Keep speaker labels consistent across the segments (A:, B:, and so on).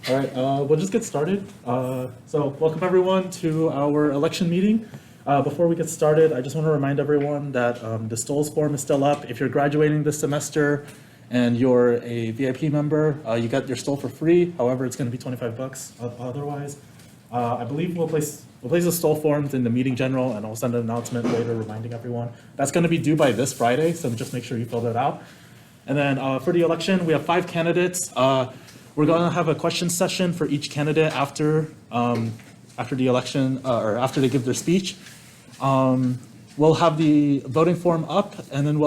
A: All right, we'll just get started. So welcome everyone to our election meeting. Before we get started, I just want to remind everyone that the Stoles form is still up. If you're graduating this semester and you're a VIP member, you get your Stole for free. However, it's going to be $25 otherwise. I believe we'll place the Stole forms in the meeting general, and I'll send an announcement later reminding everyone. That's going to be due by this Friday, so just make sure you fill that out. And then for the election, we have 5 candidates. We're going to have a question session for each candidate after the election or after they give their speech. We'll have the voting form up, and then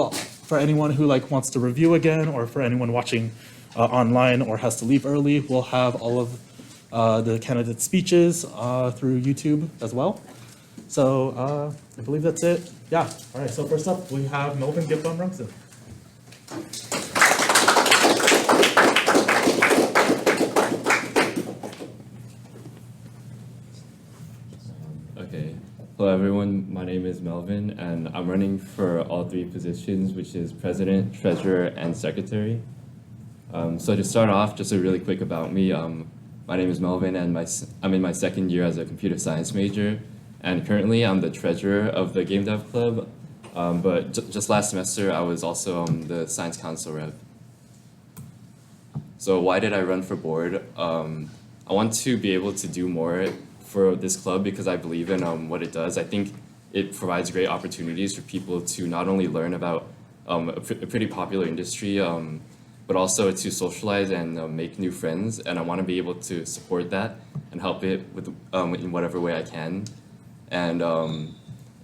A: for anyone who wants to review again, or for anyone watching online or has to leave early, we'll have all of the candidates' speeches through YouTube as well. So I believe that's it. Yeah. All right. So first up, we have Melvin Gitbumrungsin.
B: Okay. Hello everyone, my name is Melvin and I'm running for all 3 positions, which is President, Treasurer, and Secretary. So to start off, just a really quick about me. My name is Melvin and I'm in my 2nd year as a computer science major, and currently I'm the Treasurer of the Game Dev Club, but just last semester I was also the Science Council rep. So why did I run for board? I want to be able to do more for this club because I believe in what it does. I think it provides great opportunities for people to not only learn about a pretty popular industry, but also to socialize and make new friends. And I want to be able to support that and help it with in whatever way I can. And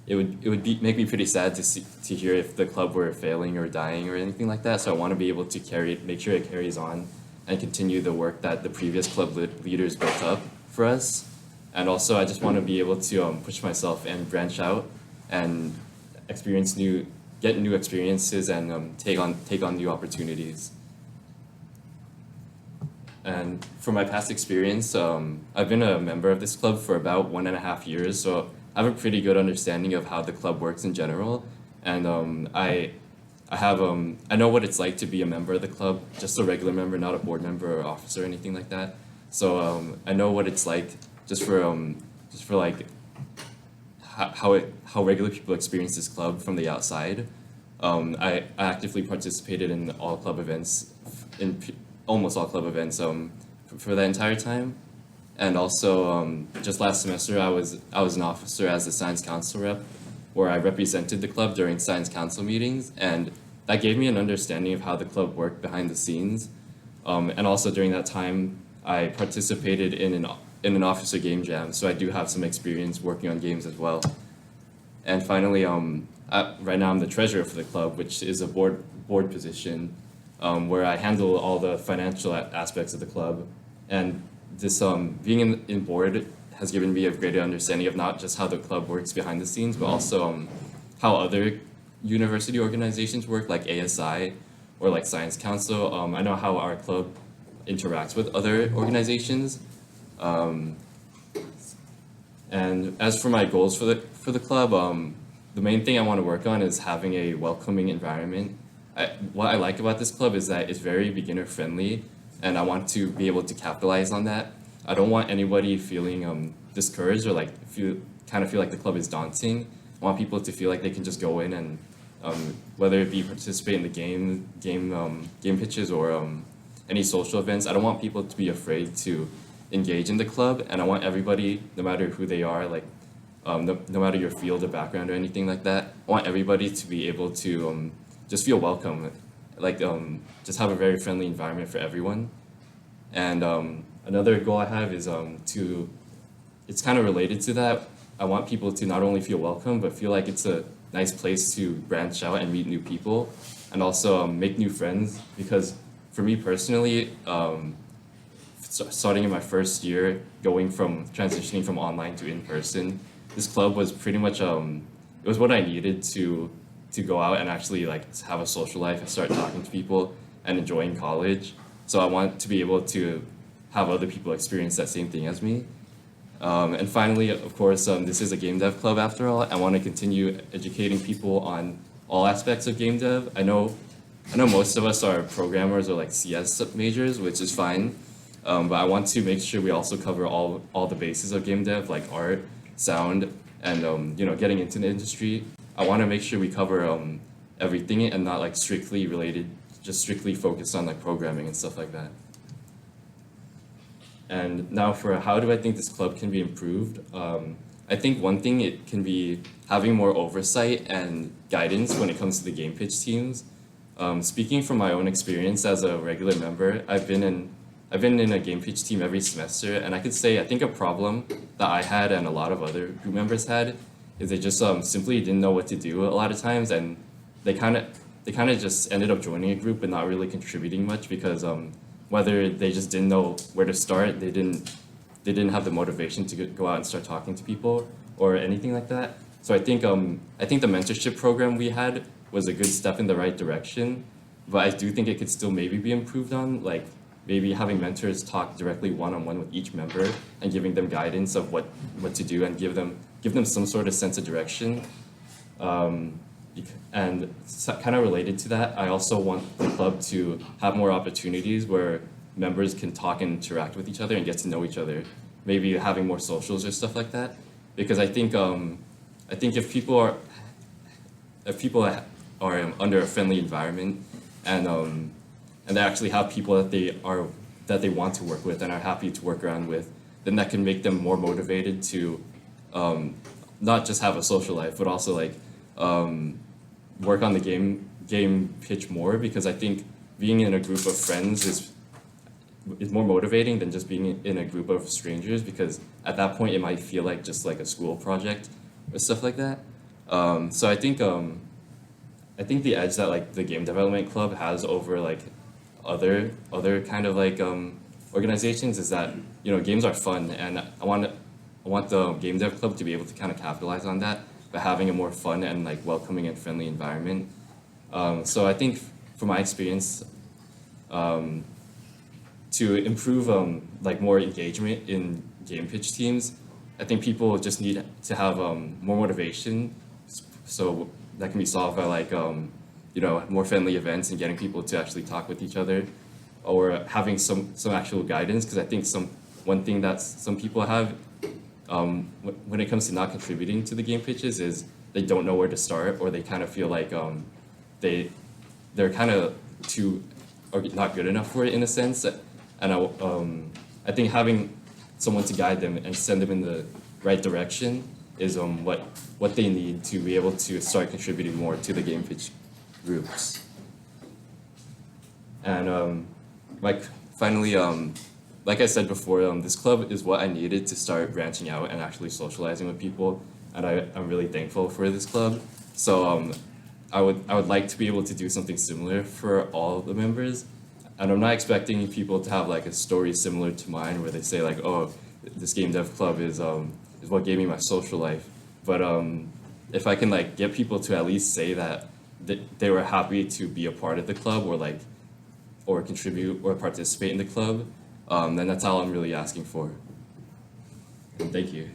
B: it would make me pretty sad to hear if the club were failing or dying or anything like that. So I want to be able to make sure it carries on and continue the work that the previous club leaders built up for us. And also, I just want to be able to push myself and branch out and get new experiences and take on new opportunities. And for my past experience, I've been a member of this club for about 1.5 years, so I have a pretty good understanding of how the club works in general. And I know what it's like to be a member of the club, just a regular member, not a board member or officer or anything like that. So I know what it's like just for how regular people experience this club from the outside. I actively participated in all club events, almost all club events for the entire time. And also just last semester I was an officer as a Science Council rep, where I represented the club during Science Council meetings, and that gave me an understanding of how the club worked behind the scenes. And also during that time I participated in an officer game jam, so I do have some experience working on games as well. And finally, right now I'm the treasurer for the club, which is a board position, where I handle all the financial aspects of the club. And this being in board has given me a greater understanding of not just how the club works behind the scenes, but also how other university organizations work, like ASI or like Science Council. I know how our club interacts with other organizations. And as for my goals for the club, the main thing I want to work on is having a welcoming environment. What I like about this club is that it's very beginner friendly, and I want to be able to capitalize on that. I don't want anybody feeling discouraged or feel like the club is daunting. I want people to feel like they can just go in and whether it be participate in the game pitches or any social events. I don't want people to be afraid to engage in the club, and I want everybody, no matter who they are, no matter your field or background or anything like that, I want everybody to be able to just feel welcome, just have a very friendly environment for everyone. And another goal I have is it's kind of related to that. I want people to not only feel welcome, but feel like it's a nice place to branch out and meet new people, and also make new friends, because for me personally, starting in my first year, transitioning from online to in-person, this club was pretty much it was what I needed to go out and actually have a social life and start talking to people and enjoying college. So I want to be able to have other people experience that same thing as me. And finally, of course, this is a game dev club after all. I want to continue educating people on all aspects of game dev. I know most of us are programmers or CS majors, which is fine. But I want to make sure we also cover all the bases of game dev, like art, sound, and getting into the industry. I want to make sure we cover everything and not like strictly related, just strictly focused on like programming and stuff like that. And now for how do I think this club can be improved? I think one thing, it can be having more oversight and guidance when it comes to the game pitch teams. Speaking from my own experience as a regular member, I've been in a game pitch team every semester, and I could say I think a problem that I had and a lot of other group members had is they just simply didn't know what to do a lot of times, and they kind of just ended up joining a group but not really contributing much because whether they just didn't know where to start, they didn't have the motivation to go out and start talking to people or anything like that. So I think the mentorship program we had was a good step in the right direction, but I do think it could still maybe be improved on, like maybe having mentors talk directly one-on-one with each member and giving them guidance of what to do and give them some sort of sense of direction. And kind of related to that, I also want the club to have more opportunities where members can talk and interact with each other and get to know each other. Maybe having more socials or stuff like that, because I think if people are under a friendly environment and they actually have people that they want to work with and are happy to work around with, then that can make them more motivated to not just have a social life, but also like work on the game pitch more, because I think being in a group of friends is more motivating than just being in a group of strangers, because at that point it might feel like just like a school project or stuff like that. So I think the edge that like the game development club has over like other kind of like organizations is that games are fun, and I want the game dev club to be able to kind of capitalize on that by having a more fun and like welcoming and friendly environment. So I think from my experience, to improve like more engagement in game pitch teams, I think people just need to have more motivation. So that can be solved by like more friendly events and getting people to actually talk with each other, or having some actual guidance. Because I think one thing that some people have when it comes to not contributing to the game pitches is they don't know where to start, or they kind of feel like they're kind of too or not good enough for it in a sense. And I think having someone to guide them and send them in the right direction is what they need to be able to start contributing more to the game pitch groups. And finally, like I said before, this club is what I needed to start branching out and actually socializing with people, and I'm really thankful for this club. So I would like to be able to do something similar for all the members, and I'm not expecting people to have like a story similar to mine where they say like, oh, this game dev club is what gave me my social life. But if I can like get people to at least say that they were happy to be a part of the club, or contribute or participate in the club, then that's all I'm really asking for. And thank you.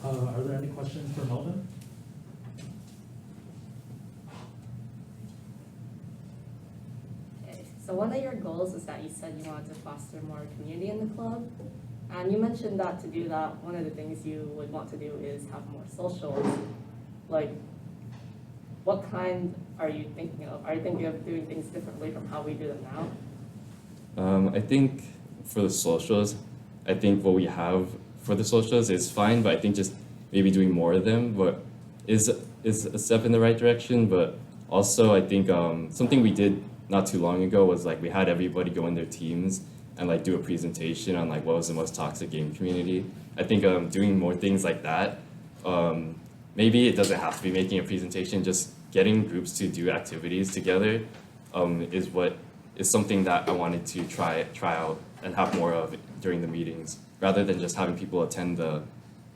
A: Are there any questions for Melvin?
C: Okay, so one of your goals is that you said you wanted to foster more community in the club. And you mentioned that to do that, one of the things you would want to do is have more socials. Like, what kind are you thinking of? Are you thinking of doing things differently from how we do them now?
B: I think for the socials, I think what we have for the socials is fine, but I think just maybe doing more of them is a step in the right direction. But also I think something we did not too long ago was like we had everybody go in their teams and like do a presentation on like what was the most toxic game community. I think doing more things like that, maybe it doesn't have to be making a presentation, just getting groups to do activities together is something that I wanted to try out and have more of during the meetings, rather than just having people attend the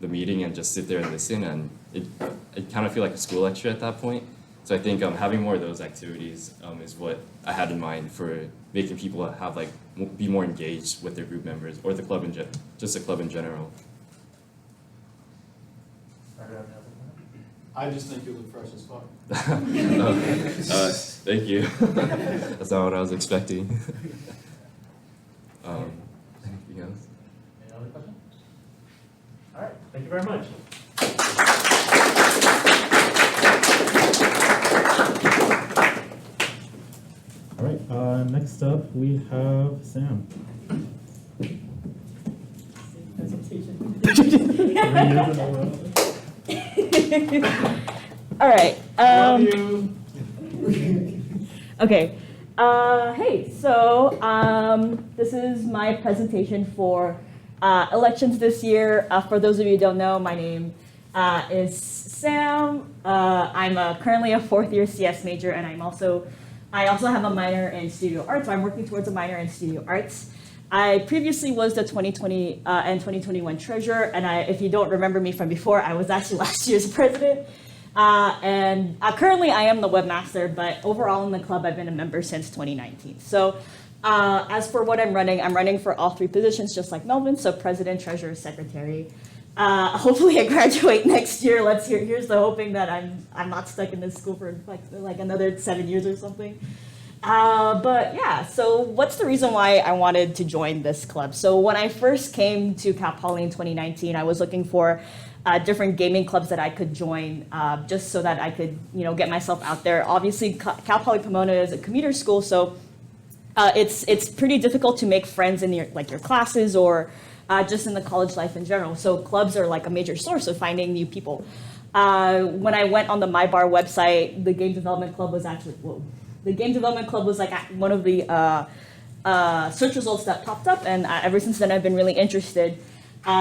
B: meeting and just sit there and listen, and it kind of feel like a school lecture at that point. So I think having more of those activities is what I had in mind for making people have like be more engaged with their group members or the club just the club in general.
A: Are there any other comments?
D: I just think you look fresh as fuck.
B: Thank you. That's not what I was expecting. Anything else?
A: Any other questions? All right, thank you very much. All right, next up we have Sam. 3 years in a row.
E: All right.
D: Love you.
E: Okay. Hey, so this is my presentation for elections this year. For those of you who don't know, my name is Sam. I'm currently a 4th-year CS major, and I also have a minor in studio arts. So I'm working towards a minor in studio arts. I previously was the 2020 and 2021 treasurer, and if you don't remember me from before, I was actually last year's president. And currently I am the webmaster, but overall in the club, I've been a member since 2019. So as for what I'm running for all 3 positions, just like Melvin, so president, treasurer, secretary. Hopefully I graduate next year. Here's the hoping that I'm not stuck in this school for like another 7 years or something. But yeah, so what's the reason why I wanted to join this club? So when I first came to Cal Poly in 2019, I was looking for different gaming clubs that I could join, just so that I could, get myself out there. Obviously, Cal Poly Pomona is a commuter school, so it's pretty difficult to make friends in your classes or just in the college life in general. So clubs are like a major source of finding new people. When I went on the MyBar website, the game development club was actually like one of the search results that popped up, and ever since then I've been really interested.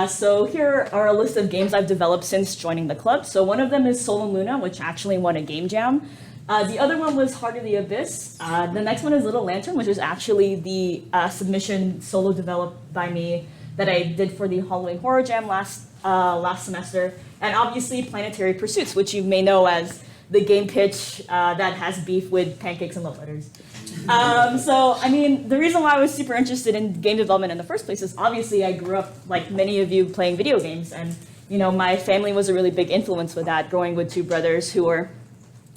E: So here are a list of games I've developed since joining the club. So one of them is Sol and Luna, which actually won a game jam. The other one was Heart of the Abyss. The next one is Little Lantern, which is actually the submission solo developed by me that I did for the Halloween Horror Jam last semester. And obviously Planetary Pursuits, which you may know as the game pitch that has beef with pancakes and love letters. So, I mean, the reason why I was super interested in game development in the first place is obviously I grew up, like many of you, playing video games. And, my family was a really big influence with that, growing with 2 brothers who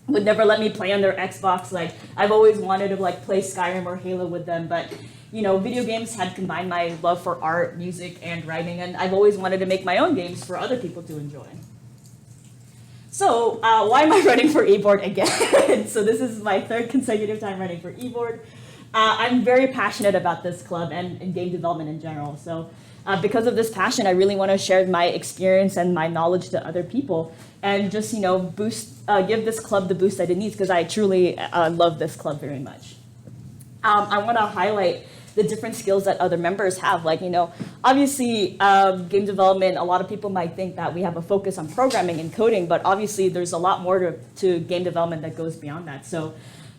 E: would never let me play on their Xbox. Like, I've always wanted to, play Skyrim or Halo with them. But, video games had combined my love for art, music, and writing. And I've always wanted to make my own games for other people to enjoy. So why am I running for E-Board again? So this is my 3rd consecutive time running for E-Board. I'm very passionate about this club and game development in general. So because of this passion, I really want to share my experience and my knowledge to other people and just, give this club the boost that it needs because I truly love this club very much. I want to highlight the different skills that other members have. Obviously, game development, a lot of people might think that we have a focus on programming and coding, but obviously there's a lot more to game development that goes beyond that. So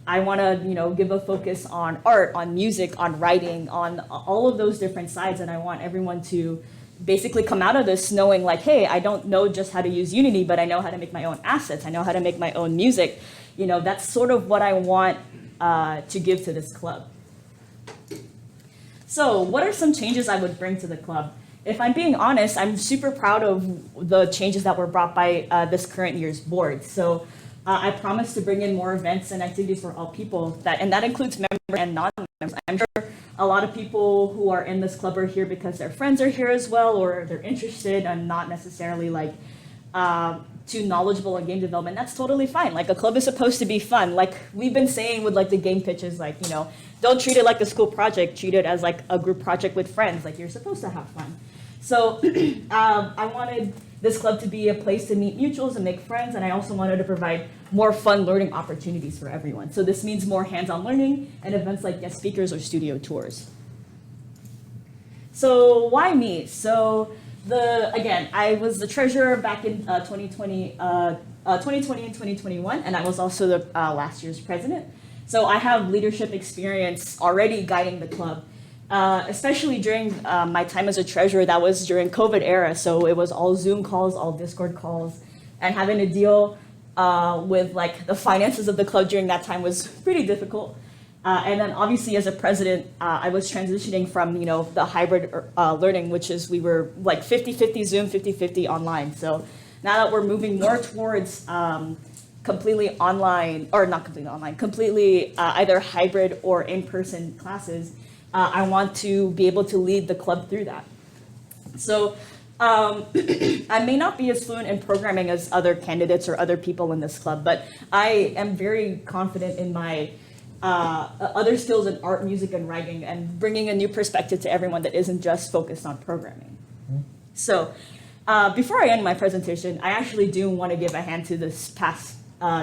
E: I want to, give a focus on art, on music, on writing, on all of those different sides, and I want everyone to basically come out of this knowing hey, I don't know just how to use Unity, but I know how to make my own assets. I know how to make my own music. That's sort of what I want to give to this club. So what are some changes I would bring to the club? If I'm being honest, I'm super proud of the changes that were brought by this current year's board. So I promise to bring in more events and activities for all people, and that includes members and non-members. I'm sure a lot of people who are in this club are here because their friends are here as well, or they're interested and not necessarily too knowledgeable in game development. That's totally fine. A club is supposed to be fun. We've been saying with the game pitches, don't treat it like a school project. Treat it as a group project with friends. You're supposed to have fun. So I wanted this club to be a place to meet mutuals and make friends, and I also wanted to provide more fun learning opportunities for everyone. So this means more hands-on learning and events like guest speakers or studio tours. So why me? So again, I was the treasurer back in 2020 and 2021, and I was also the last year's president. So I have leadership experience already guiding the club, especially during my time as a treasurer. That was during COVID era, so it was all Zoom calls, all Discord calls, and having to deal with the finances of the club during that time was pretty difficult. And then obviously as a president, I was transitioning from, the hybrid learning, which is we were 50-50 Zoom, 50-50 online. So now that we're moving more towards completely online, or not completely online, completely either hybrid or in-person classes, I want to be able to lead the club through that. So I may not be as fluent in programming as other candidates or other people in this club, but I am very confident in my other skills in art, music, and writing, and bringing a new perspective to everyone that isn't just focused on programming. So before I end my presentation, I actually do want to give a hand to this past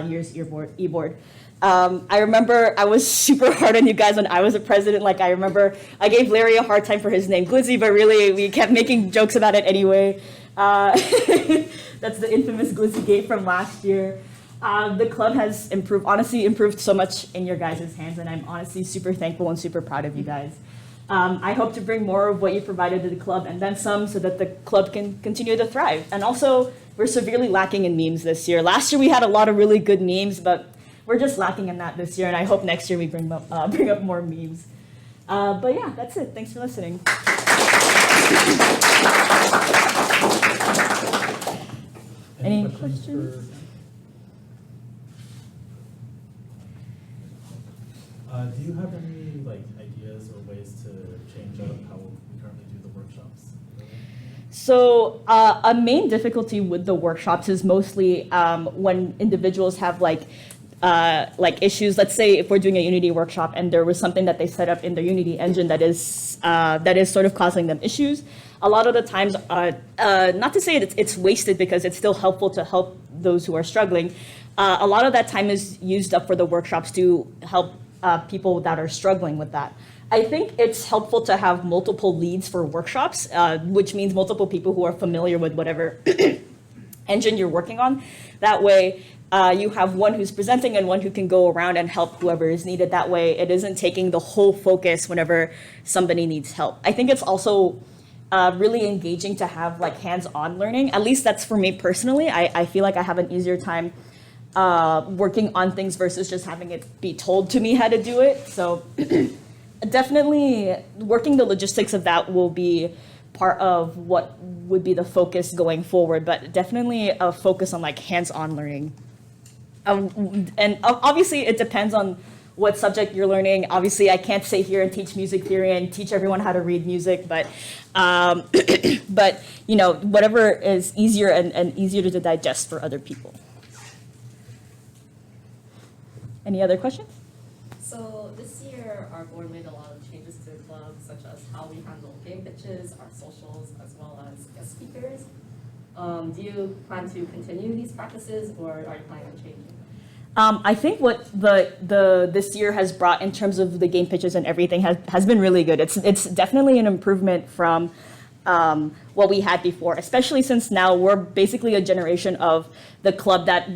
E: year's E-Board. I remember I was super hard on you guys when I was a president. Like, I remember I gave Larry a hard time for his name, Glizzy, but really we kept making jokes about it anyway. That's the infamous Glizzy Gate from last year. The club has improved so much in your guys' hands, and I'm honestly super thankful and super proud of you guys. I hope to bring more of what you provided to the club and then some, so that the club can continue to thrive. And also, we're severely lacking in memes this year. Last year we had a lot of really good memes, but we're just lacking in that this year, and I hope next year we bring up more memes. But yeah, that's it. Thanks for listening. Any questions?
A: Do you have any ideas or ways to change up how we currently do the workshops?
E: So a main difficulty with the workshops is mostly when individuals have issues. Let's say if we're doing a Unity workshop and there was something that they set up in the Unity engine that is sort of causing them issues. A lot of the times, not to say it's wasted, because it's still helpful to help those who are struggling. A lot of that time is used up for the workshops to help people that are struggling with that. I think it's helpful to have multiple leads for workshops, which means multiple people who are familiar with whatever engine you're working on. That way, you have one who's presenting and one who can go around and help whoever is needed. That way, it isn't taking the whole focus whenever somebody needs help. I think it's also really engaging to have hands-on learning. At least that's for me personally. I feel like I have an easier time working on things versus just having it be told to me how to do it. So definitely working the logistics of that will be part of what would be the focus going forward, but definitely a focus on hands-on learning. And obviously it depends on what subject you're learning. Obviously I can't sit here and teach music theory and teach everyone how to read music, but but whatever is easier and easier to digest for other people. Any other questions?
C: So this year, our board made a lot of changes to the club, such as how we handle game pitches, our socials, as well as guest speakers. Do you plan to continue these practices, or are you planning on changing?
E: I think what this year has brought in terms of the game pitches and everything has been really good. It's definitely an improvement from what we had before, especially since now we're basically a generation of the club that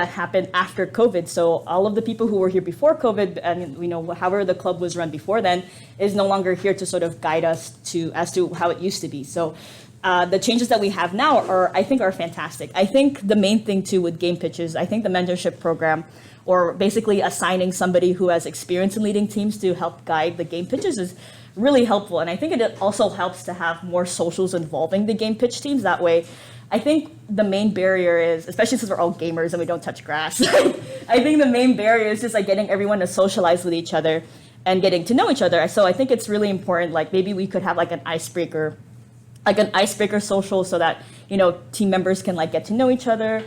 E: happened after COVID. So all of the people who were here before COVID, and however the club was run before then, is no longer here to sort of guide us as to how it used to be. So the changes that we have now I think are fantastic. I think the main thing too with game pitches, I think the mentorship program, or basically assigning somebody who has experience in leading teams to help guide the game pitches, is really helpful. And I think it also helps to have more socials involving the game pitch teams. That way, I think the main barrier is, especially since we're all gamers and we don't touch grass, I think the main barrier is just getting everyone to socialize with each other and getting to know each other. So I think it's really important, maybe we could have an icebreaker social, so that team members can get to know each other.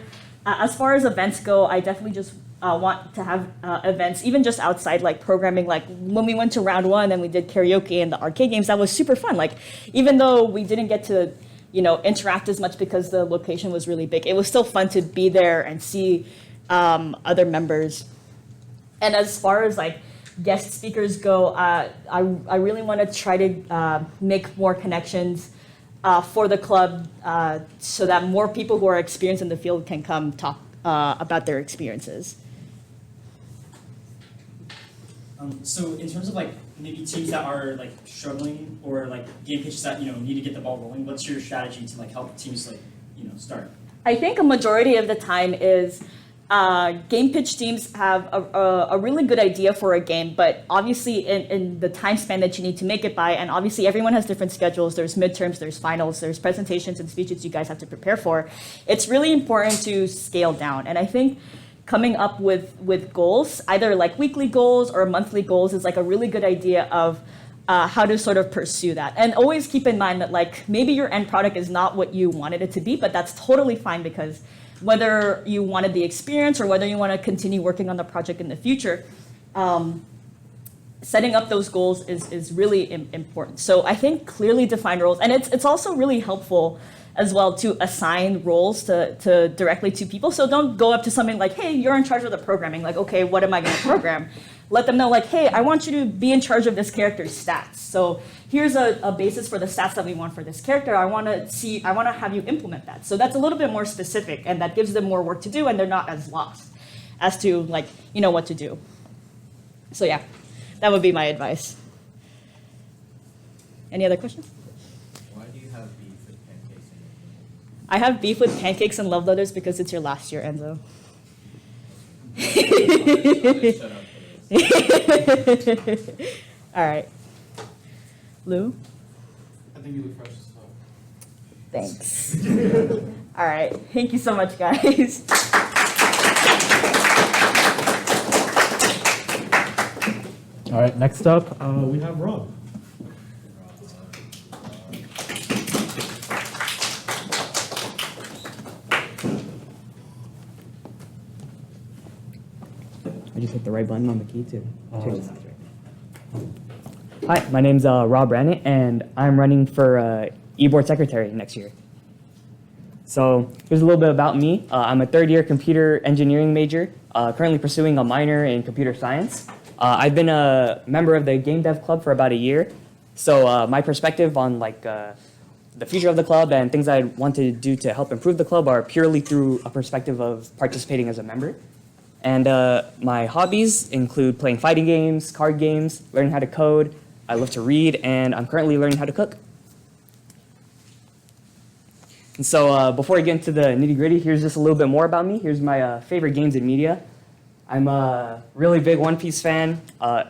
E: As far as events go, I definitely just want to have events, even just outside, programming. When we went to round one and we did karaoke and the arcade games, that was super fun. Even though we didn't get to interact as much because the location was really big, it was still fun to be there and see other members. And as far as guest speakers go, I really want to try to make more connections for the club, so that more people who are experienced in the field can come talk about their experiences.
F: So in terms of maybe teams that are struggling, or game pitches that need to get the ball rolling, what's your strategy to help teams start?
E: I think a majority of the time is game pitch teams have a really good idea for a game, but obviously in the time span that you need to make it by, and obviously everyone has different schedules, there's midterms, there's finals, there's presentations and speeches you guys have to prepare for, it's really important to scale down. And I think coming up with goals, either like weekly goals or monthly goals, is like a really good idea of how to sort of pursue that. And always keep in mind that like maybe your end product is not what you wanted it to be, but that's totally fine, because whether you wanted the experience or whether you want to continue working on the project in the future, setting up those goals is really important. So I think clearly defined roles, and it's also really helpful as well to assign roles to directly to people. So don't go up to something like, hey, you're in charge of the programming. Like, okay, what am I going to program? Let them know like, hey, I want you to be in charge of this character's stats. So here's a basis for the stats that we want for this character. I want to have you implement that. So that's a little bit more specific, and that gives them more work to do, and they're not as lost as to like, what to do. So yeah, that would be my advice. Any other questions?
D: Why do you have beef with pancakes and
E: I have beef with pancakes and love letters because it's your last year, Enzo.
D: shut up for this.
E: All right. Lou?
D: I think you look fresh as fuck.
E: Thanks. All right. Thank you so much, guys.
A: All right, next up, we have Rob.
G: I just hit the right button on the key too. Change the size right. Hi, my name's Rob Ranit, and I'm running for E-Board Secretary next year. So here's a little bit about me. I'm a third-year computer engineering major, currently pursuing a minor in computer science. I've been a member of the Game Dev Club for about a year, so my perspective on like the future of the club and things I want to do to help improve the club are purely through a perspective of participating as a member. And my hobbies include playing fighting games, card games, learning how to code. I love to read, and I'm currently learning how to cook. And so before I get into the nitty-gritty, here's just a little bit more about me. Here's my favorite games and media. I'm a really big One Piece fan.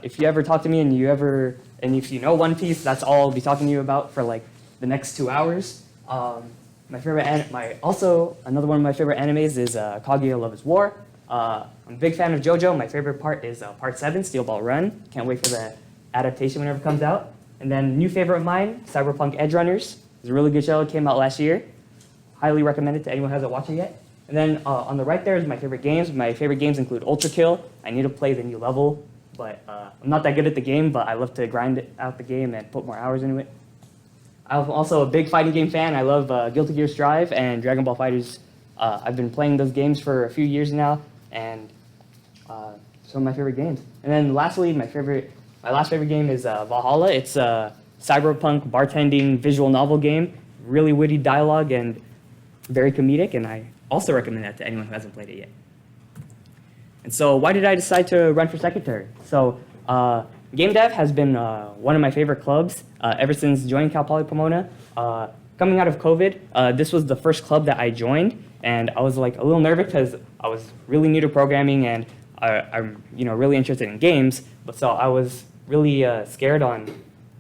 G: If you ever talk to me and if you know One Piece, that's all I'll be talking to you about for like the next 2 hours. Also another one of my favorite animes is Kaguya Love is War. I'm a big fan of JoJo. My favorite part is part 7, Steel Ball Run. Can't wait for the adaptation whenever it comes out. And then new favorite of mine, Cyberpunk Edge Runners. It's a really good show. It came out last year. Highly recommend it to anyone who hasn't watched it yet. And then on the right there is my favorite games. My favorite games include Ultra Kill. I need to play the new level, but I'm not that good at the game, but I love to grind out the game and put more hours into it. I'm also a big fighting game fan. I love Guilty Gear Strive and Dragon Ball FighterZ. I've been playing those games for a few years now, and some of my favorite games. And then lastly, my last favorite game is Valhalla. It's a cyberpunk bartending visual novel game, really witty dialogue and very comedic, and I also recommend that to anyone who hasn't played it yet. And so why did I decide to run for secretary? So Game Dev has been one of my favorite clubs ever since joining Cal Poly Pomona. Coming out of COVID, this was the first club that I joined, and I was like a little nervous because I was really new to programming and I'm really interested in games. But so I was really scared on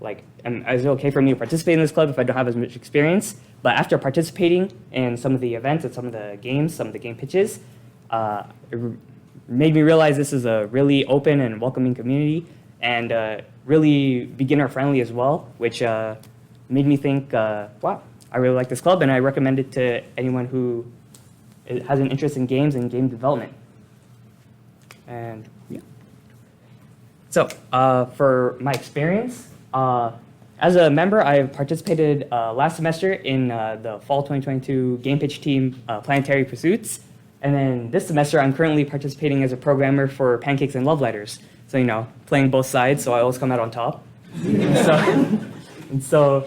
G: like, is it okay for me to participate in this club if I don't have as much experience? But after participating in some of the events and some of the game pitches, it made me realize this is a really open and welcoming community and really beginner friendly as well, which made me think, wow, I really like this club and I recommend it to anyone who has an interest in games and game development. And yeah. So for my experience, as a member, I participated last semester in the fall 2022 game pitch team, Planetary Pursuits. And then this semester, I'm currently participating as a programmer for Pancakes and Love Letters. So, playing both sides, so I always come out on top. So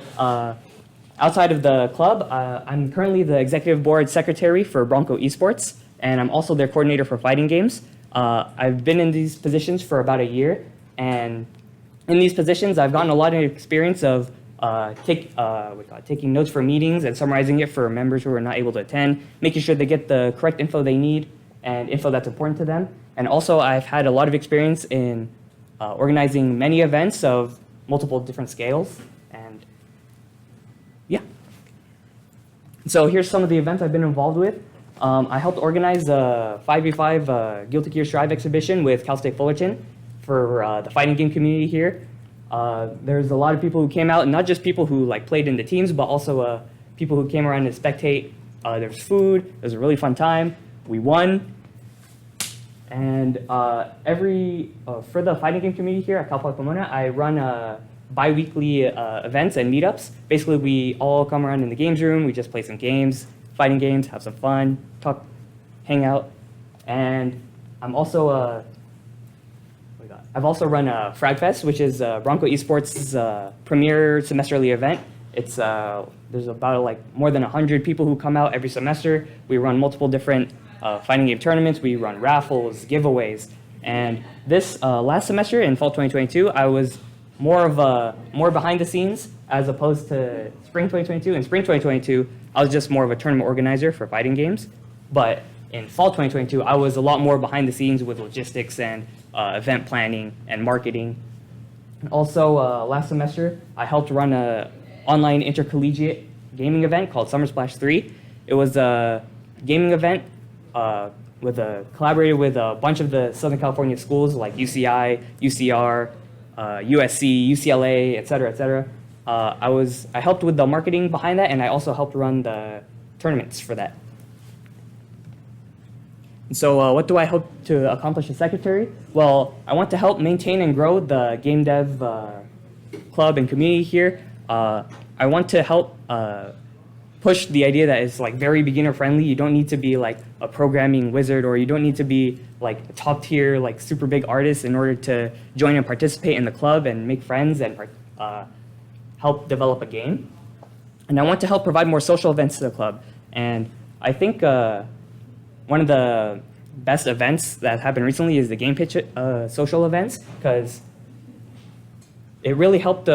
G: outside of the club, I'm currently the executive board secretary for Bronco Esports, and I'm also their coordinator for fighting games. I've been in these positions for about a year, and in these positions, I've gotten a lot of experience of taking notes for meetings and summarizing it for members who are not able to attend, making sure they get the correct info they need, and info that's important to them. And also, I've had a lot of experience in organizing many events of multiple different scales. And yeah. So here's some of the events I've been involved with. I helped organize the 5v5 Guilty Gear Strive exhibition with Cal State Fullerton for the fighting game community here. There's a lot of people who came out, and not just people who like played in the teams, but also people who came around to spectate. There was food. It was a really fun time. We won. And for the fighting game community here at Cal Poly Pomona, I run bi-weekly events and meetups. Basically, we all come around in the games room. We just play some games, fighting games, have some fun, talk, hang out. And I'm also I've also run Frag Fest, which is Bronco Esports' premier semesterly event. It's there's about like more than 100 people who come out every semester. We run multiple different fighting game tournaments. We run raffles, giveaways, and this last semester in fall 2022, I was more behind the scenes as opposed to spring 2022. In spring 2022, I was just more of a tournament organizer for fighting games, but in fall 2022, I was a lot more behind the scenes with logistics and event planning and marketing. And also, last semester, I helped run an online intercollegiate gaming event called Summer Splash 3. It was a gaming event collaborated with a bunch of the Southern California schools like UCI, UCR, USC, UCLA, et cetera, et cetera. I helped with the marketing behind that, and I also helped run the tournaments for that. So what do I hope to accomplish as secretary? Well, I want to help maintain and grow the game dev club and community here. I want to help push the idea that it's like very beginner friendly. You don't need to be like a programming wizard, or you don't need to be like a top tier, like super big artist in order to join and participate in the club and make friends and help develop a game. And I want to help provide more social events to the club. And I think one of the best events that happened recently is the game pitch social events, because it really helped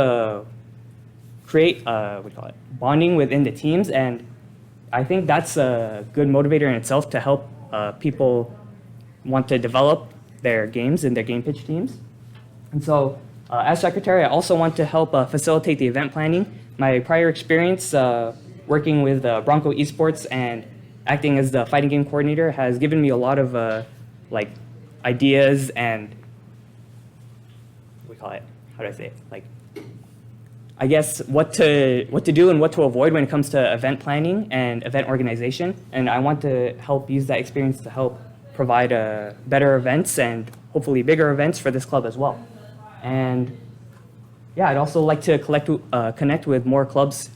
G: create bonding within the teams, and I think that's a good motivator in itself to help people want to develop their games and their game pitch teams. And so as secretary, I also want to help facilitate the event planning. My prior experience working with Bronco Esports and acting as the fighting game coordinator has given me a lot of ideas and I guess what to do and what to avoid when it comes to event planning and event organization. And I want to help use that experience to help provide better events and hopefully bigger events for this club as well. And yeah, I'd also like to connect with more clubs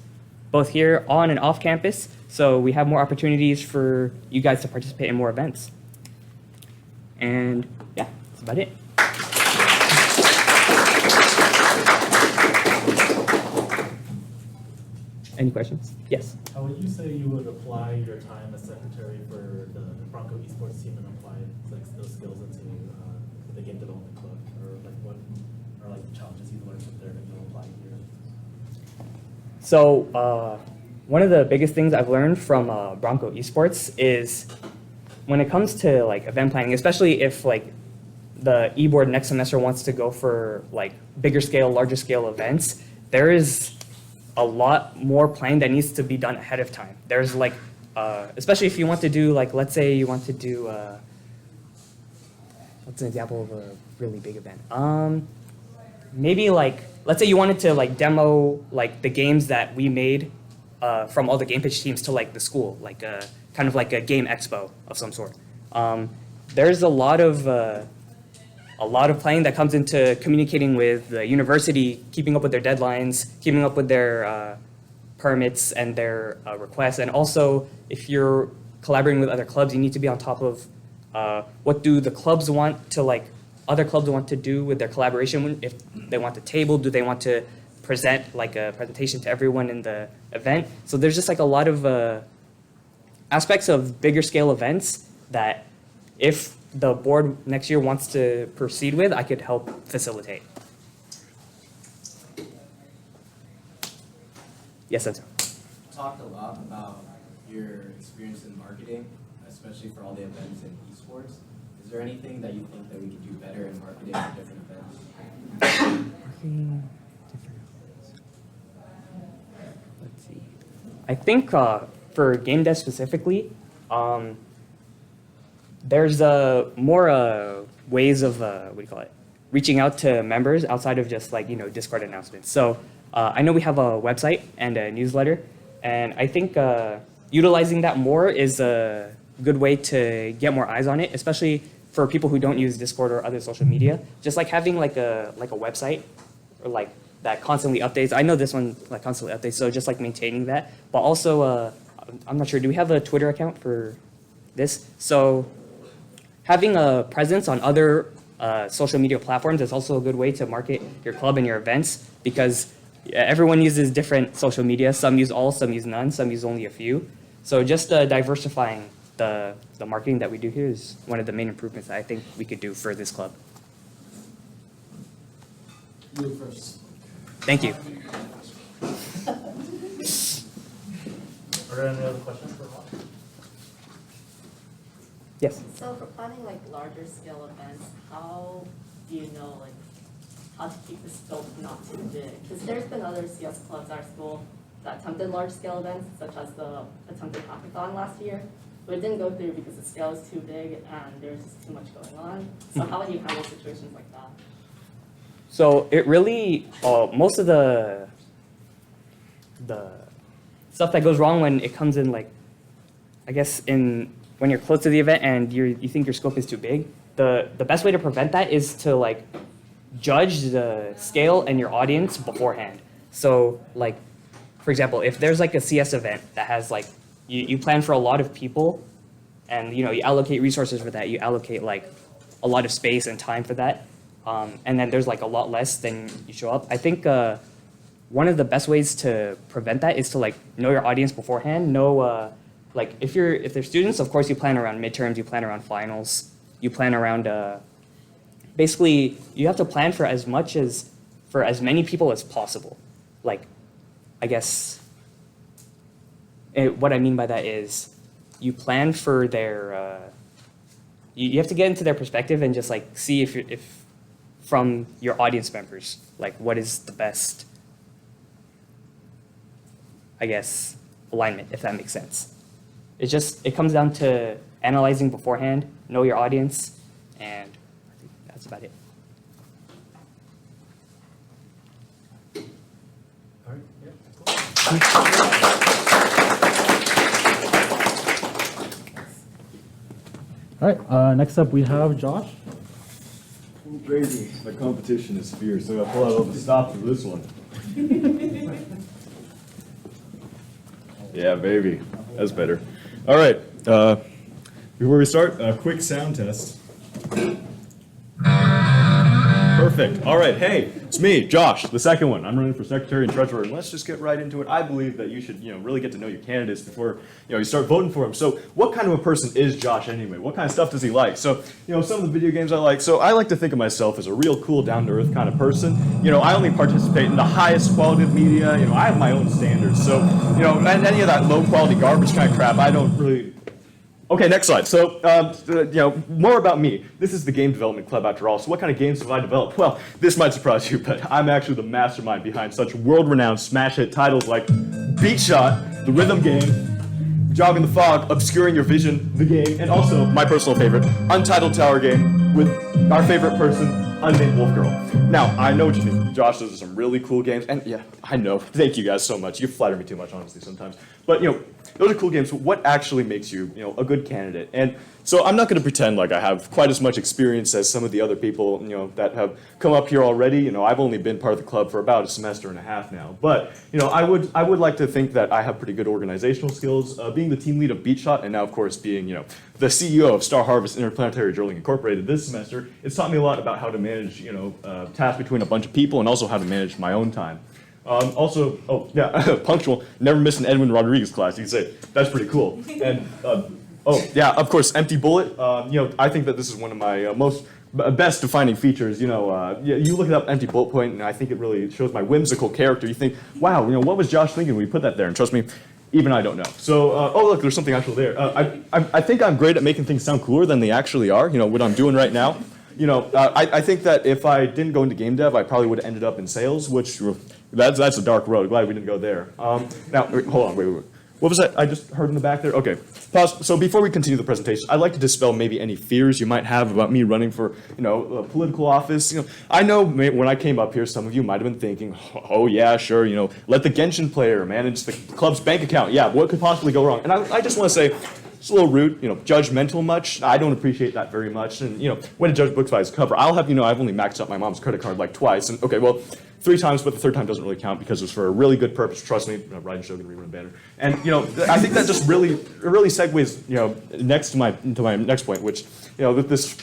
G: both here on and off campus, so we have more opportunities for you guys to participate in more events. And yeah, that's about it. Any questions? Yes.
A: How would you say you would apply your time as secretary for the Bronco Esports team and apply like those skills into the game development club, or like what are like challenges you learned from there that you'll apply here?
G: So one of the biggest things I've learned from Bronco Esports is when it comes to like event planning, especially if like the E-Board next semester wants to go for like bigger scale, larger scale events, there is a lot more planning that needs to be done ahead of time. There's like, especially if you want to do like, let's say you want to do, what's an example of a really big event? Maybe like, let's say you wanted to like demo like the games that we made from all the game pitch teams to like the school, like kind of like a game expo of some sort. There's a lot of planning that comes into communicating with the university, keeping up with their deadlines, keeping up with their permits and their requests. And also, if you're collaborating with other clubs, you need to be on top of what do the clubs want to like, other clubs want to do with their collaboration. If they want to table, do they want to present like a presentation to everyone in the event? So there's just like a lot of aspects of bigger scale events that if the board next year wants to proceed with, I could help facilitate. Yes, that's
D: Talked a lot about your experience in marketing, especially for all the events in esports. Is there anything that you think that we could do better in marketing for different events?
G: Let's see. I think for game dev specifically, there's more ways of what do you call it, reaching out to members outside of just like Discord announcements. So I know we have a website and a newsletter, and I think utilizing that more is a good way to get more eyes on it, especially for people who don't use Discord or other social media. Just like having like a website or like that constantly updates. I know this one like constantly updates, so just like maintaining that. But also, I'm not sure, do we have a Twitter account for this? So having a presence on other social media platforms is also a good way to market your club and your events, because everyone uses different social media. Some use all, some use none, some use only a few. So just diversifying the marketing that we do here is one of the main improvements that I think we could do for this club.
A: You first.
G: Thank you.
A: Are there any other questions for Rob?
G: Yes.
C: So for planning like larger scale events, how do you know like how to keep the scope not too big? Because there's been other CS clubs at our school that attempted large scale events, such as the attempted hackathon last year, but it didn't go through because the scale is too big and there's just too much going on. So how would you handle situations like that?
G: So it really, most of the stuff that goes wrong when it comes in, like, I guess when you're close to the event and you think your scope is too big, the best way to prevent that is to like judge the scale and your audience beforehand. So like, for example, if there's like a CS event that has like, you plan for a lot of people and you allocate resources for that, you allocate like a lot of space and time for that, and then there's like a lot less than you show up. I think one of the best ways to prevent that is to like know your audience beforehand. Know like if they're students, of course you plan around midterms, you plan around finals, you plan around basically you have to plan for as many people as possible. Like, I guess what I mean by that is you plan for their you have to get into their perspective and just like see if from your audience members, like what is the best, I guess, alignment, if that makes sense. It comes down to analyzing beforehand, know your audience, and I think that's about it.
A: All right, yeah, cool. All right, next up we have Josh.
H: Ooh, baby, the competition is fierce. So I gotta pull out all the stops for this one. Yeah, baby, that's better. All right, before we start, a quick sound test. Perfect. All right, hey, it's me, Josh, the second one. I'm running for secretary and treasurer, and let's just get right into it. I believe that you should, really get to know your candidates before, you start voting for them. So, what kind of a person is Josh anyway? What kind of stuff does he like? So, some of the video games I like. So, I like to think of myself as a real cool, down-to-earth kind of person. I only participate in the highest quality of media. I have my own standards. So, and any of that low-quality garbage kind of crap, I don't really. Okay, next slide. So, more about me. This is the Game Development Club after all. So what kind of games have I developed? Well, this might surprise you, but I'm actually the mastermind behind such world-renowned smash hit titles like Beat Shot, The Rhythm Game, Jog in the Fog, Obscuring Your Vision, the game, and also my personal favorite, Untitled Tower Game with our favorite person, Unnamed Wolf Girl. Now, I know what you mean. Josh, those are some really cool games, and yeah, I know. Thank you guys so much. You flatter me too much, honestly, sometimes. But, those are cool games. What actually makes you, a good candidate? And so I'm not going to pretend like I have quite as much experience as some of the other people, that have come up here already. I've only been part of the club for about a semester and a half now. But, I would like to think that I have pretty good organizational skills. Being the team lead of Beat Shot, and now, of course, being, the CEO of Star Harvest Interplanetary Drilling Incorporated this semester, it's taught me a lot about how to manage, tasks between a bunch of people and also how to manage my own time. Punctual, never miss an Edwin Rodriguez class. You can say, that's pretty cool. And, of course, Empty Bullet. I think that this is one of my best defining features. You look it up, Empty Bullet Point, and I think it really shows my whimsical character. You think, wow, what was Josh thinking when we put that there? And trust me, even I don't know. So, oh look, there's something actual there. I think I'm great at making things sound cooler than they actually are. You know, what I'm doing right now. You know, I think that if I didn't go into game dev, I probably would have ended up in sales, which that's a dark road. Glad we didn't go there. Now, hold on, wait. What was that I just heard in the back there? Okay, pause. So before we continue the presentation, I'd like to dispel maybe any fears you might have about me running for, you know, a political office. You know, I know when I came up here, some of you might have been thinking, oh yeah, sure, you know, let the Genshin player manage the club's bank account. Yeah, what could possibly go wrong? And I just want to say, it's a little rude, you know, judgmental much. I don't appreciate that very much. And, you know, way to judge books by its cover. I'll have, you know, I've only maxed out my mom's credit card like twice. And okay, well, 3 times, but the 3rd time doesn't really count because it was for a really good purpose. Trust me, Ryan Shogun rerun banner. And, you know, I think that just really segues, you know, into my next point, which, you know, this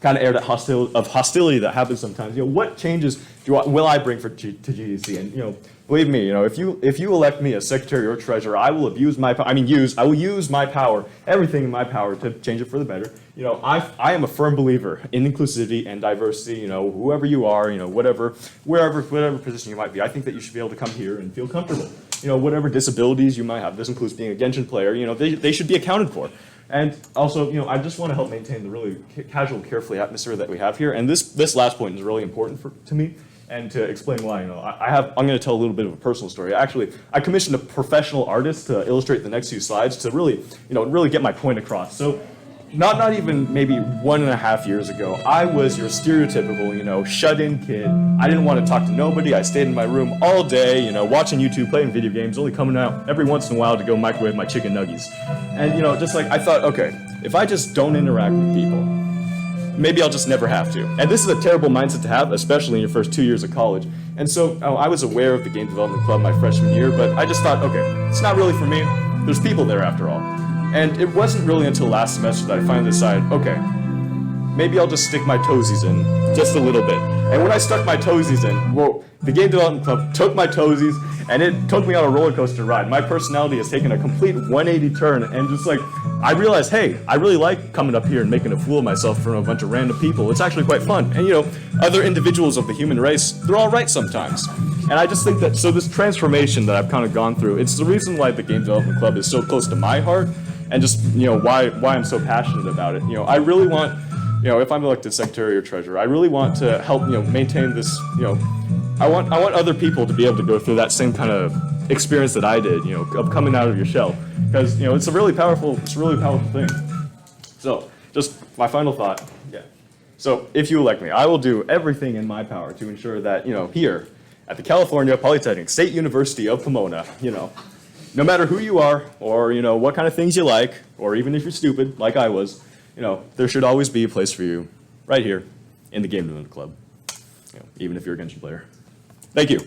H: kind of air of hostility that happens sometimes. You know, what changes will I bring to GDC? And, you know, believe me, you know, if you elect me as secretary or treasurer, I will use my power, everything in my power to change it for the better. You know, I am a firm believer in inclusivity and diversity. You know, whoever you are, you know, whatever position you might be, I think that you should be able to come here and feel comfortable. You know, whatever disabilities you might have. This includes being a Genshin player. You know, they should be accounted for. And also, you know, I just want to help maintain the really casual, carefree atmosphere that we have here. And this last point is really important to me. And to explain why, you know, I'm going to tell a little bit of a personal story. Actually, I commissioned a professional artist to illustrate the next few slides to really get my point across. So, not even maybe 1.5 years ago, I was your stereotypical, you know, shut-in kid. I didn't want to talk to nobody. I stayed in my room all day, you know, watching YouTube, playing video games, only coming out every once in a while to go microwave my chicken nuggets. And, you know, just like I thought, okay, if I just don't interact with people, maybe I'll just never have to. And this is a terrible mindset to have, especially in your first 2 years of college. And so I was aware of the Game Development Club my freshman year, but I just thought, okay, it's not really for me. There's people there after all. And it wasn't really until last semester that I finally decided, okay, maybe I'll just stick my toesies in just a little bit. And when I stuck my toesies in, whoa, the Game Development Club took my toesies and it took me on a roller coaster ride. My personality has taken a complete 180 turn and just like, I realized, hey, I really like coming up here and making a fool of myself in front of a bunch of random people. It's actually quite fun. And you know, other individuals of the human race, they're all right sometimes. And I just think that, so this transformation that I've kind of gone through, it's the reason why the Game Development Club is so close to my heart and just, you know, why I'm so passionate about it. You know, I really want, you know, if I'm elected secretary or treasurer, I really want to help, you know, maintain this, you know, I want other people to be able to go through that same kind of experience that I did, you know, of coming out of your shell. Because, you know, it's a really powerful thing. So, just my final thought, yeah. So, if you elect me, I will do everything in my power to ensure that, you know, here at the California Polytechnic State University of Pomona, you know, no matter who you are, or, you know, what kind of things you like, or even if you're stupid, like I was, you know, there should always be a place for you right here in the Game Development Club, you know, even if you're a Genshin player. Thank you. Who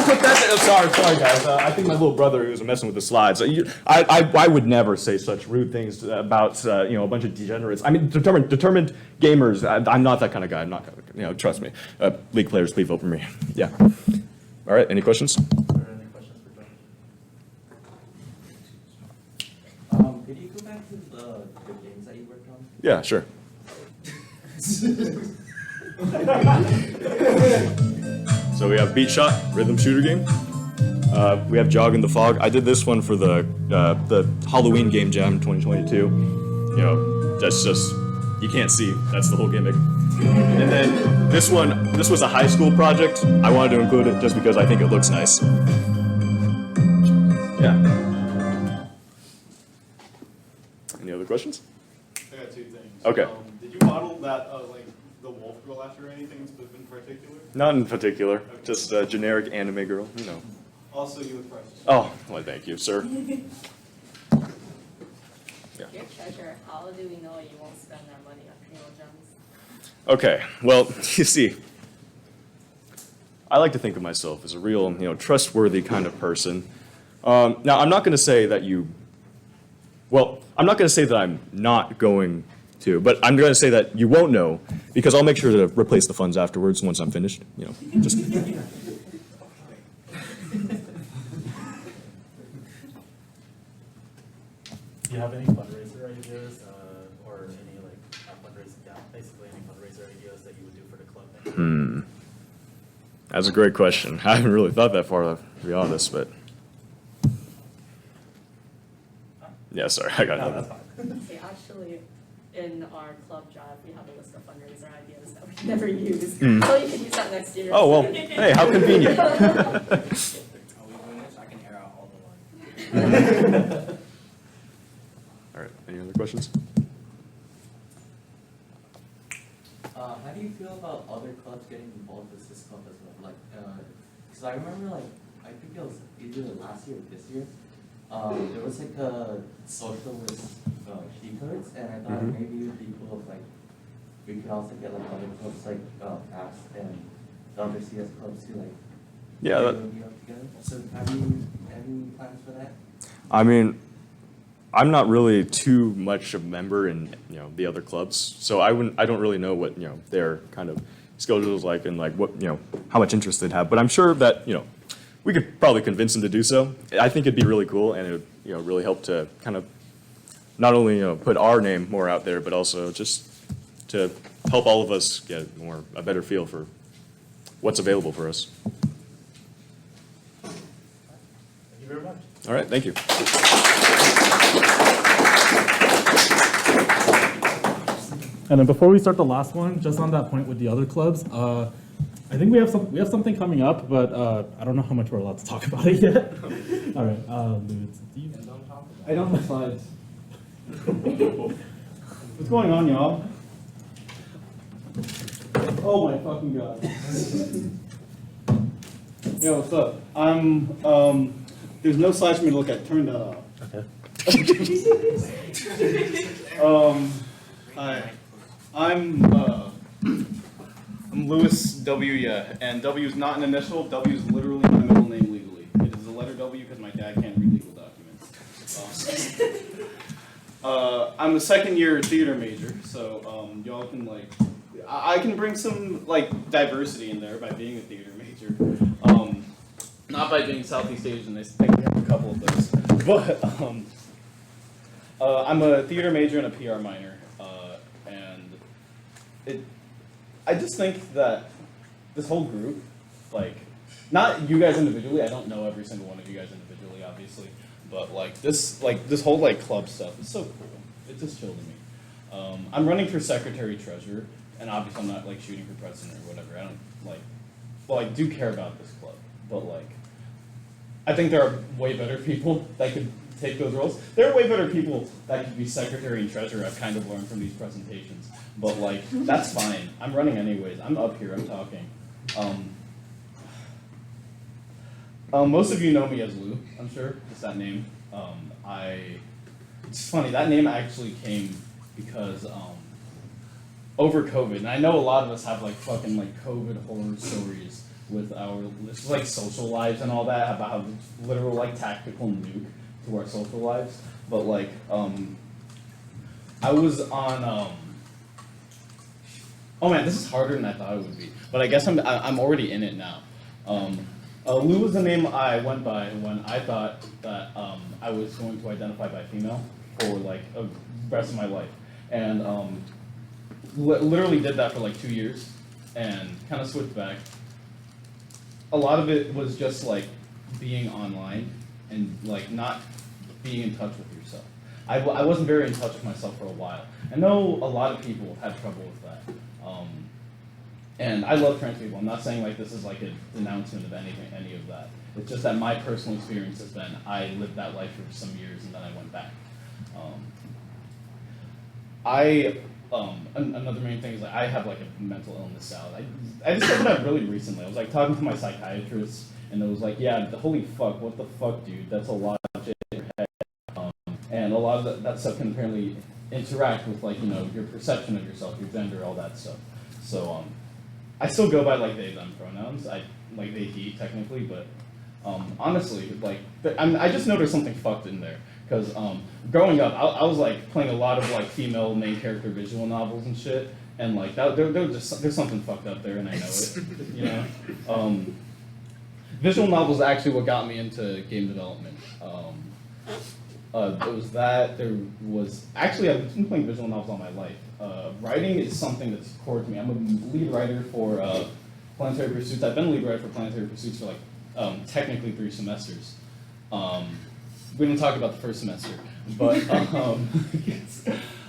H: put that there? Sorry guys. I think my little brother who was messing with the slides. I would never say such rude things about you know, a bunch of degenerates. I mean, determined gamers. I'm not that kind of guy. I'm not, you know, trust me. League players, please vote for me. Yeah. All right. Any questions?
D: Are there any questions for John? Could you go back to the games that you worked on?
H: Yeah, sure. So we have Beat Shot, rhythm shooter game. We have Jog in the Fog. I did this one for the Halloween Game Jam 2022. You know, that's just, you can't see, that's the whole gimmick. And then this was a high school project. I wanted to include it just because I think it looks nice. Yeah. Any other questions?
I: I got 2 things.
H: Okay.
I: Did you model that, like, the wolf girl after anything in particular?
H: Not in particular, just a generic anime girl, you know.
I: Also, you look precious.
H: Oh, well, thank you, sir.
C: Dear treasurer, how do we know you won't spend our money on criminal gems?
H: Okay, well, you see, I like to think of myself as a real, you know, trustworthy kind of person. Now, I'm not going to say that I'm not going to say that I'm not going to, but I'm going to say that you won't know because I'll make sure to replace the funds afterwards once I'm finished. You know, just.
A: Do you have any fundraiser ideas or any like fundraising, basically any fundraiser ideas that you would do for the club?
H: That's a great question. I haven't really thought that far, to be honest, but. Yeah, sorry, I got it.
C: Okay, actually, in our club drive, we have a list of fundraiser ideas that we never use. So you can use that next year.
H: Oh, well, hey, how convenient.
D: Are we doing this? I can air out all the lines.
H: All right, any other questions?
J: How do you feel about other clubs getting involved with this club as well? Like, because I remember, like, I think it was either last year or this year, there was like a socialist cheat codes, and I thought maybe it would be cool if, like, we could also get like other clubs like PAST and the other CS clubs to like
H: Yeah.
J: meet up together. So have you any plans for that?
H: I mean, I'm not really too much a member in the other clubs, so I don't really know what their kind of schedule is like and like what how much interest they'd have. But I'm sure that we could probably convince them to do so. I think it'd be really cool, and it would really help to kind of not only put our name more out there, but also just to help all of us get a better feel for what's available for us.
A: Thank you very much.
H: All right, thank you.
A: And then before we start the last one, just on that point with the other clubs, I think we have something coming up, but I don't know how much we're allowed to talk about it yet. All right, Steve.
I: I don't have slides. What's going on, y'all? Oh my fucking god. Yo, what's up? There's no slides for me to look at. Turn that off.
A: Okay.
I: Hi. I'm Louis W. Yeah, and W is not an initial. W is literally my middle name legally. It is the letter W because my dad can't read legal documents. I'm a second year theater major, so y'all can like, I can bring some like diversity in there by being a theater major. Not by being Southeast Asian. I think we have a couple of those, but I'm a theater major and a PR minor. I just think that this whole group, like, not you guys individually, I don't know every single one of you guys individually, obviously, but like this whole like club stuff is so cool. It's just chill to me. I'm running for secretary treasurer, and obviously I'm not like shooting for president or whatever. I don't like, well, I do care about this club, but like, I think there are way better people that could take those roles. There are way better people that could be secretary and treasurer. I've kind of learned from these presentations. But like, that's fine. I'm running anyways. I'm up here, I'm talking. Most of you know me as Lou, I'm sure. It's that name. It's funny, that name actually came because over COVID, and I know a lot of us have like fucking like COVID horror stories with our like social lives and all that, about how literal like tactical nuke to our social lives. But like, I was on, oh man, this is harder than I thought it would be. But I guess I'm already in it now. Lou was the name I went by when I thought that I was going to identify by female for like the rest of my life. And literally did that for like 2 years and kind of switched back. A lot of it was just like being online and like not being in touch with yourself. I wasn't very in touch with myself for a while. I know a lot of people had trouble with that. And I love trans people. I'm not saying like this is like a denouncement of any of that. It's just that my personal experience has been I lived that life for some years and then I went back. Another main thing is like I have like a mental illness out. I discovered that really recently. I was like talking to my psychiatrist and it was like, yeah, holy fuck, what the fuck, dude? That's a lot of shit in your head. And a lot of that stuff can apparently interact with like, your perception of yourself, your gender, all that stuff. So I still go by like they, them pronouns. I like they, he technically, but honestly, like I just noticed something fucked in there. Because growing up, I was like playing a lot of like female main character visual novels and shit, and like there's something fucked up there, and I know it. Visual novels are actually what got me into game development. There was that. There was actually I've been playing visual novels all my life. Writing is something that's core to me. I'm a lead writer for Planetary Pursuits. I've been lead writer for Planetary Pursuits for like technically 3 semesters. We didn't talk about the first semester, but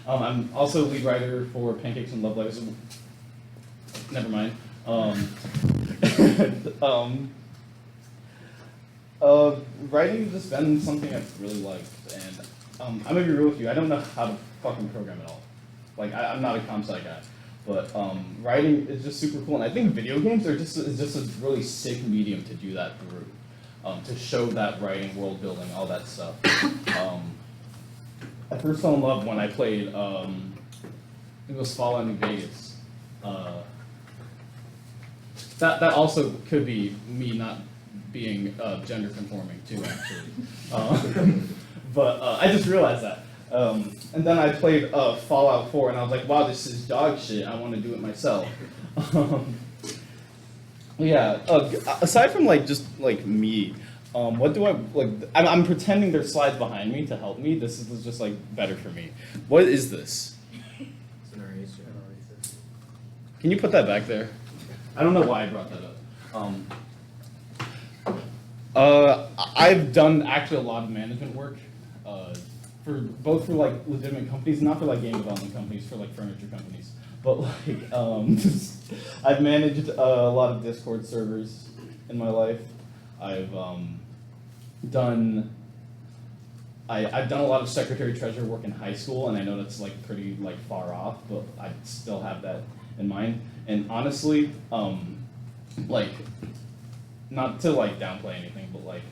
I: I'm also lead writer for Pancakes and Love Letters. Never mind. Writing has just been something I've really liked, and I'm gonna be real with you. I don't know how to fucking program at all. Like I'm not a comp sci guy, but writing is just super cool, and I think video games are just a really sick medium to do that through, to show that writing, world building, all that stuff. I first fell in love when I played. It was Fallout New Vegas. That also could be me not being gender conforming too, actually. But I just realized that. And then I played Fallout 4, and I was like, wow, this is dog shit. I want to do it myself. Yeah. Aside from like just like me, what do I like? I'm pretending there's slides behind me to help me. This is just like better for me. What is this?
D: It's an eraser.
I: Can you put that back there? I don't know why I brought that up. I've done actually a lot of management work, for like legitimate companies, not for like game development companies, for like furniture companies. But like, I've managed a lot of Discord servers in my life. I've done a lot of secretary treasurer work in high school, and I know that's like pretty like far off, but I still have that in mind. And honestly, like, not to like downplay anything, but like,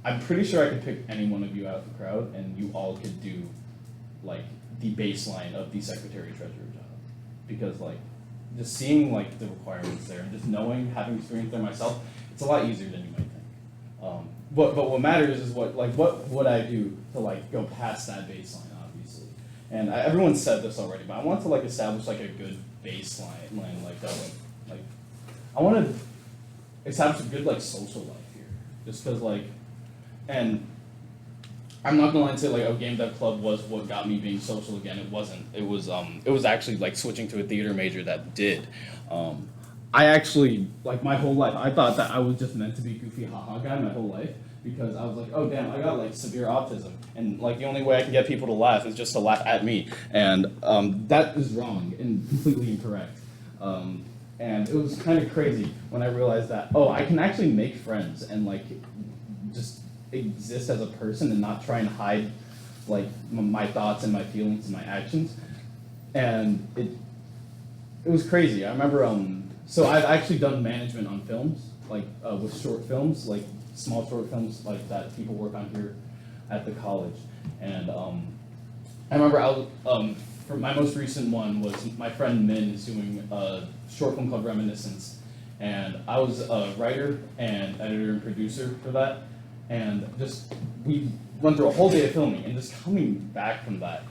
I: I'm pretty sure I could pick any one of you out of the crowd, and you all could do like the baseline of the secretary treasurer job, because like, just seeing like the requirements there, and just knowing, having experience there myself, it's a lot easier than you might think. But what matters is what would I do to like go past that baseline, obviously. And everyone said this already, but I want to like establish like a good baseline, like I want to establish a good like social life here, just because like, and I'm not gonna lie and say like, oh, Game Dev Club was what got me being social again. It wasn't. It was actually like switching to a theater major that did. I actually, like my whole life, I thought that I was just meant to be a goofy haha guy my whole life, because I was like, oh damn, I got like severe autism, and like the only way I can get people to laugh is just to laugh at me, and that is wrong and completely incorrect. And it was kind of crazy when I realized that, oh, I can actually make friends and like just exist as a person and not try and hide like my thoughts and my feelings and my actions, and it was crazy. I remember, so I've actually done management on films, like with short films, like small short films like that people work on here at the college. And I remember for my most recent one was my friend Min is doing a short film called Reminiscence, and I was a writer and editor and producer for that. And just we went through a whole day of filming, and just coming back from that,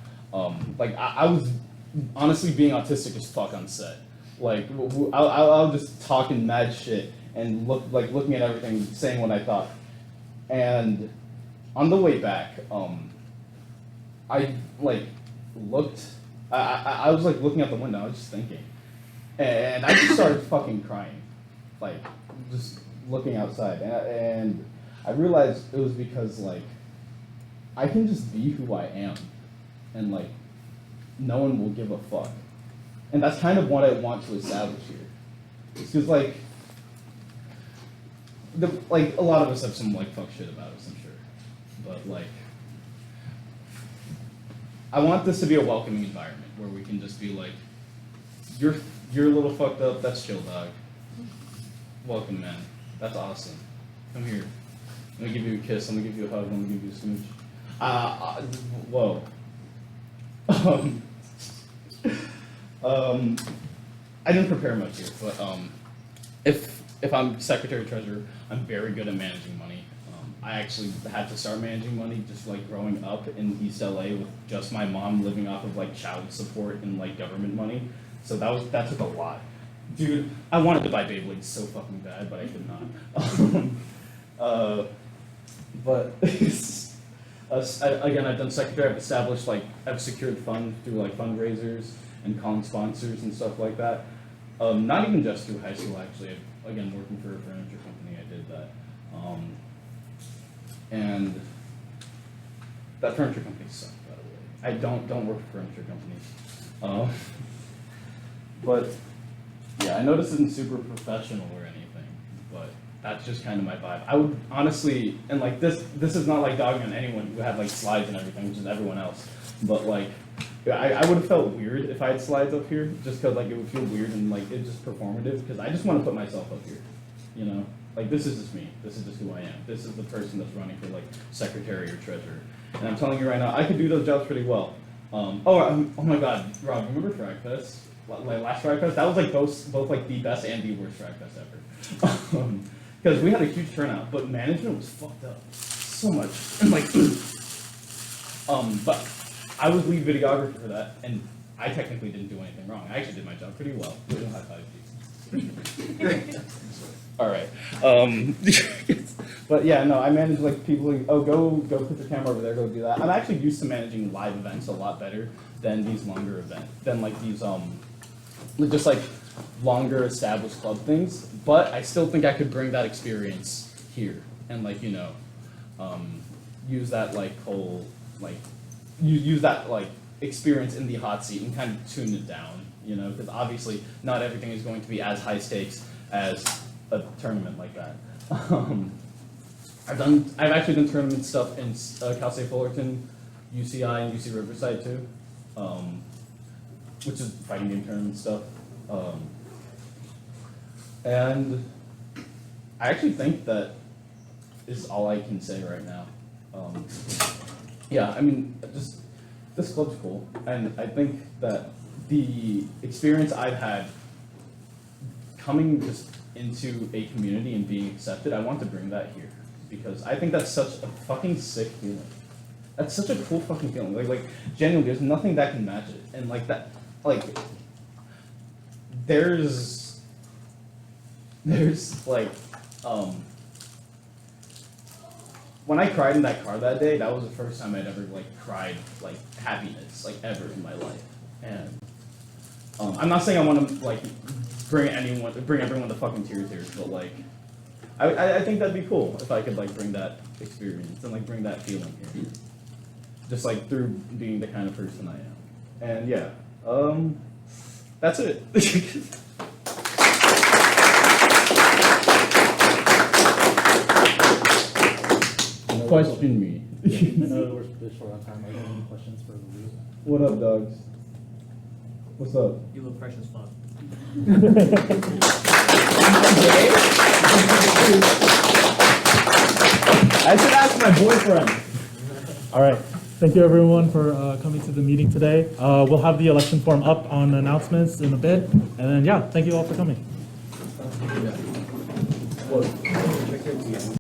I: like I was honestly being autistic as fuck on set. Like I was just talking mad shit and looking at everything, saying what I thought. And on the way back, I like looked. I was like looking out the window. I was just thinking, and I just started fucking crying, like just looking outside, and I realized it was because like I can just be who I am, and like no one will give a fuck. And that's kind of what I want to establish here. It's because like a lot of us have some like fuck shit about us, I'm sure. But like I want this to be a welcoming environment where we can just be like, you're a little fucked up, that's chill, dog. Welcome, man. That's awesome. Come here. I'm gonna give you a kiss, I'm gonna give you a hug, I'm gonna give you a smooch. Whoa. I didn't prepare much here, but if I'm secretary treasurer, I'm very good at managing money. I actually had to start managing money just like growing up in East LA with just my mom living off of like child support and like government money. So that took a lot. Dude, I wanted to buy Beyblades so fucking bad, but I could not. But again, I've done secretary. I've established I've secured funds through like fundraisers and calling sponsors and stuff like that. not even just through high school, actually. Again, working for a furniture company, I did that. And that furniture company sucked, by the way. I don't work for furniture companies. But yeah, I know this isn't super professional or anything, but that's just kind of my vibe. I would honestly, and like this is not like dogging on anyone who had like slides and everything, which is everyone else. But like, I would have felt weird if I had slides up here, just because like it would feel weird and like it's just performative. Because I just want to put myself up here, you know. Like this is just me. This is just who I am. This is the person that's running for like secretary or treasurer. And I'm telling you right now, I could do those jobs pretty well. Oh my God, Rob, remember Frag Fest? Like last Frag Fest, that was like both like the best and the worst Frag Fest ever. Because we had a huge turnout, but management was fucked up so much. And like, but I was lead videographer for that, and I technically didn't do anything wrong. I actually did my job pretty well. High five, please. All right. But yeah, no, I manage like people who, go put your camera over there, go do that. I'm actually used to managing live events a lot better than these longer events, than like these just like longer established club things. But I still think I could bring that experience here and like, you know, use that like whole like use that like experience in the hot seat and kind of tune it down, you know, because obviously not everything is going to be as high stakes as a tournament like that. I've actually done tournament stuff in Cal State Fullerton, UCI, and UC Riverside too, which is fighting game tournament stuff. And I actually think that is all I can say right now. Yeah, I mean, just this club's cool, and I think that the experience I've had coming just into a community and being accepted, I want to bring that here because I think that's such a fucking sick feeling. That's such a cool fucking feeling. Like genuinely, there's nothing that can match it, and like that, like there's like when I cried in that car that day, that was the first time I'd ever like cried like happiness like ever in my life. And I'm not saying I want to like bring everyone to fucking tears, but like I think that'd be cool if I could like bring that experience and like bring that feeling here, just like through being the kind of person I am. And yeah, that's it. Question me.
A: I know we're pretty short on time. Are there any questions for Lou?
I: What up, dogs? What's up?
F: You look fresh as fuck.
I: I should ask my boyfriend.
A: All right. Thank you, everyone, for coming to the meeting today. We'll have the election form up on announcements in a bit. And then, yeah, thank you all for coming.